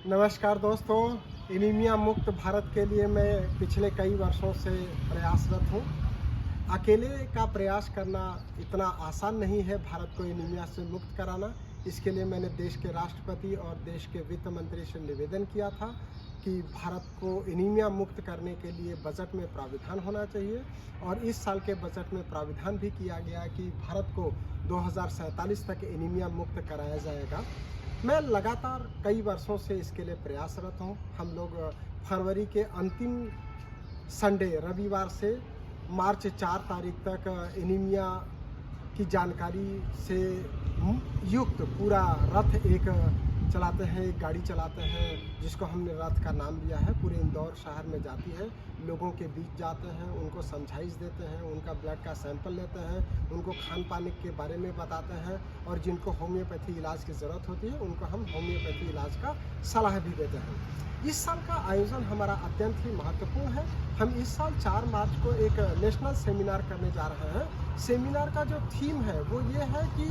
नमस्कार दोस्तों, एनीमिया मुक्त भारत के लिए मैं पिछले कई वर्षों से प्रयासरत हूँ। अकेले का प्रयास करना इतना आसान नहीं है भारत को एनीमिया से मुक्त कराना। इसके लिए मैंने देश के राष्ट्रपति और देश के वित्त मंत्री से निवेदन किया था कि भारत को एनीमिया मुक्त करने के लिए बजट में प्राविधान होना चाहिए और इस साल के बजट में प्राविधान भी किया गया कि भारत को 2047 तक एनीमिया मुक्त कराया जाएगा। मैं लगातार कई वर्षों से इसके लिए प्रयासरत हूँ। हम लोग फरवरी के अंतिम संडे रविवार से मार्च 4 तारीख तक एनीमिया की जानकारी से युक्त पूरा रथ एक चलाते हैं, एक गाड़ी चलाते हैं जिसको हमने रथ का नाम दिया है। पूरे इंदौर शहर में जाती है, लोगों के बीच जाते हैं, उनको समझाइश देते हैं, उनका ब्लड का सैंपल लेते हैं, उनको खान पान के बारे में बताते हैं और जिनको होम्योपैथी इलाज की ज़रूरत होती है उनको हम होम्योपैथी इलाज का सलाह भी देते हैं। इस साल का आयोजन हमारा अत्यंत ही महत्वपूर्ण है। हम इस साल 4 मार्च को एक नेशनल सेमिनार करने जा रहे हैं। सेमिनार का जो थीम है वो ये है कि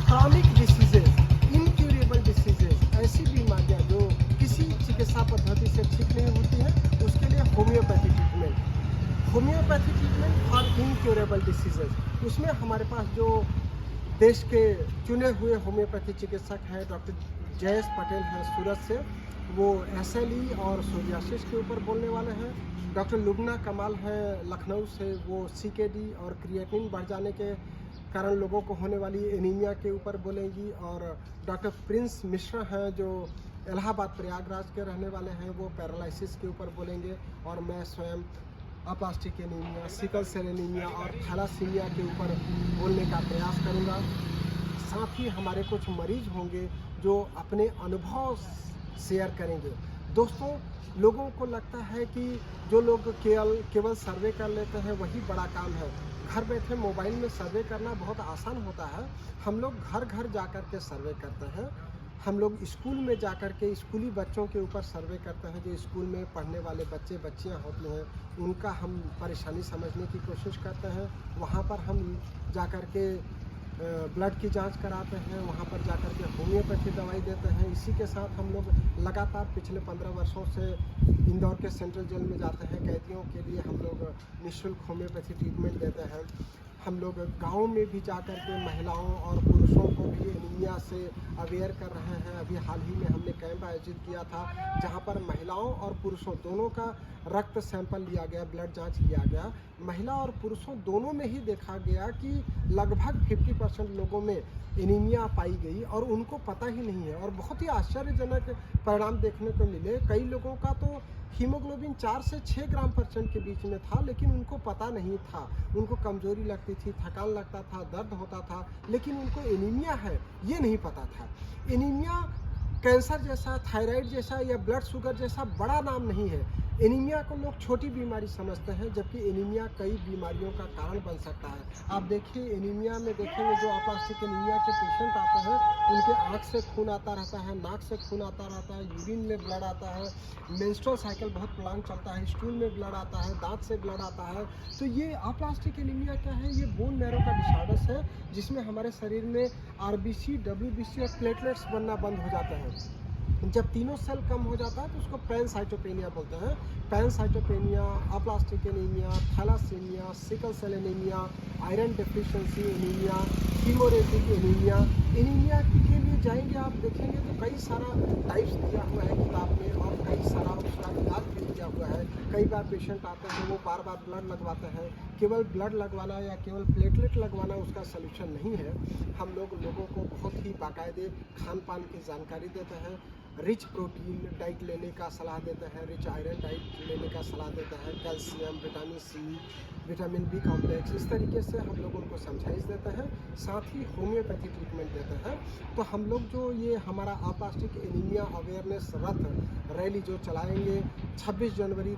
क्रॉनिक डिसीजेज, इनक्यूरेबल डिसीजेज, ऐसी बीमारियां जो किसी चिकित्सा पद्धति से ठीक नहीं होती हैं, उसके लिए homeopathy treatment for incurable diseases. उसमें हमारे पास जो देश के चुने हुए होम्योपैथी चिकित्सक हैं, डॉक्टर जयेश पटेल हैं सूरत से, वो SLE और सोरियासिस के ऊपर बोलने वाले हैं। डॉक्टर लुबना कमाल हैं लखनऊ से, वो CKD और क्रिएटिनिन बढ़ जाने के कारण लोगों को होने वाली एनीमिया के ऊपर बोलेंगी। और डॉक्टर प्रिंस मिश्रा हैं जो इलाहाबाद प्रयागराज के रहने वाले हैं, वो पैरालिसिस के ऊपर बोलेंगे। और मैं स्वयं aplastic anaemia, sickle cell anaemia और थैलासीमिया के ऊपर बोलने का प्रयास करूंगा। साथ ही हमारे कुछ मरीज होंगे जो अपने अनुभव शेयर करेंगे। दोस्तों, लोगों को लगता है कि जो लोग केवल सर्वे कर लेते हैं वही बड़ा काम है। घर बैठे मोबाइल में सर्वे करना बहुत आसान होता है। हम लोग घर घर जाकर के सर्वे करते हैं। हम लोग स्कूल में जाकर के स्कूली बच्चों के ऊपर सर्वे करते हैं। जो स्कूल में पढ़ने वाले बच्चे बच्चियां होती हैं उनका हम परेशानी समझने की कोशिश करते हैं। वहाँ पर हम जाकर के ब्लड की जांच कराते हैं, वहाँ पर जाकर के होम्योपैथी दवाई देते हैं। इसी के साथ हम लोग लगातार पिछले 15 वर्षों से इंदौर के सेंट्रल जेल में जाते हैं। कैदियों के लिए हम लोग निःशुल्क होम्योपैथी ट्रीटमेंट देते हैं। हम लोग गाँव में भी जाकर के महिलाओं और पुरुषों को भी एनीमिया से अवेयर कर रहे हैं। अभी हाल ही में हमने कैंप आयोजित किया था जहाँ पर महिलाओं और पुरुषों दोनों का रक्त सैंपल लिया गया, ब्लड जांच लिया गया। महिला और पुरुषों दोनों में ही देखा गया कि लगभग 50% लोगों में एनीमिया पाई गई और उनको पता ही नहीं है। और बहुत ही आश्चर्यजनक परिणाम देखने को मिले। कई लोगों का तो हीमोग्लोबिन 4 से 6 ग्राम % के बीच में था, लेकिन उनको पता नहीं था। उनको कमजोरी लगती थी, थकान लगता था, दर्द होता था, लेकिन उनको एनीमिया है ये नहीं पता था। एनीमिया कैंसर जैसा, थायराइड जैसा या ब्लड शुगर जैसा बड़ा नाम नहीं है। एनीमिया को लोग छोटी बीमारी समझते हैं, जबकि एनीमिया कई बीमारियों का कारण बन सकता है। आप देखिए, एनीमिया में देखेंगे जो अप्लास्टिक एनीमिया के पेशेंट आते हैं उनके आँख से खून आता रहता है, नाक से खून आता रहता है, यूरिन में ब्लड आता है, मेंस्ट्रुअल साइकिल बहुत प्लांग चलता है, स्टूल में ब्लड आता है, दांत से ब्लड आता है। तो ये अप्लास्टिक एनीमिया क्या है? ये बोन मैरो का डिसऑर्डर्स है जिसमें हमारे शरीर में RBC, WBC और प्लेटलेट्स बनना बंद हो जाते हैं। जब तीनों सेल कम हो जाता है तो उसको पैनसाइटोपेनिया बोलते हैं। Pancytopenia, aplastic anaemia, thalassaemia, sickle cell anaemia, iron deficiency anaemia, haemorrhagic anaemia. Anaemia के लिए जाएंगे आप देखेंगे तो कई सारा टाइप्स दिया हुआ है किताब में और कई सारा उसका इलाज भी दिया हुआ है। कई बार पेशेंट आते हैं वो बार बार ब्लड लगवाते हैं। केवल ब्लड लगवाना या केवल प्लेटलेट लगवाना उसका सलूशन नहीं है। हम लोगों को बहुत ही बाकायदे खान पान की जानकारी देते हैं। रिच प्रोटीन डाइट लेने का सलाह देते हैं, रिच आयरन डाइट लेने का सलाह देते हैं, calcium, vitamin C, vitamin B complex, इस तरीके से हम लोग उनको समझाइश देते हैं। साथ ही होम्योपैथी ट्रीटमेंट देते हैं। तो हम लोग जो ये हमारा अप्लास्टिक एनीमिया अवेयरनेस रथ रैली जो चलाएंगे 26 जनवरी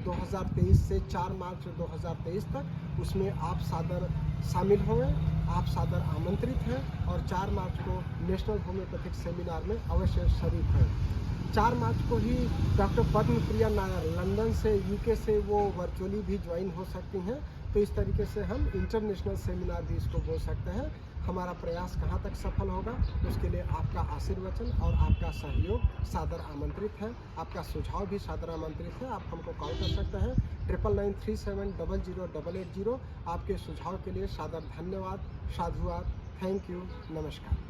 2023 से 4 मार्च 2023 तक, उसमें आप सादर शामिल होंगे, आप सादर आमंत्रित हैं। और 4 मार्च को नेशनल होम्योपैथिक सेमिनार में अवश्य शरीक हैं। 4 मार्च को ही डॉक्टर पद्मप्रिया नायर लंदन से, UK से वो वर्चुअली भी ज्वाइन हो सकती हैं। तो इस तरीके से हम इंटरनेशनल सेमिनार भी इसको बोल सकते हैं। हमारा प्रयास कहाँ तक सफल होगा, उसके लिए आपका आशीर्वचन और आपका सहयोग सादर आमंत्रित है। आपका सुझाव भी सादर आमंत्रित है। आप हमको कॉल कर सकते हैं 9993700880। आपके सुझाव के लिए सादर धन्यवाद, साधुवाद, थैंक यू, नमस्कार।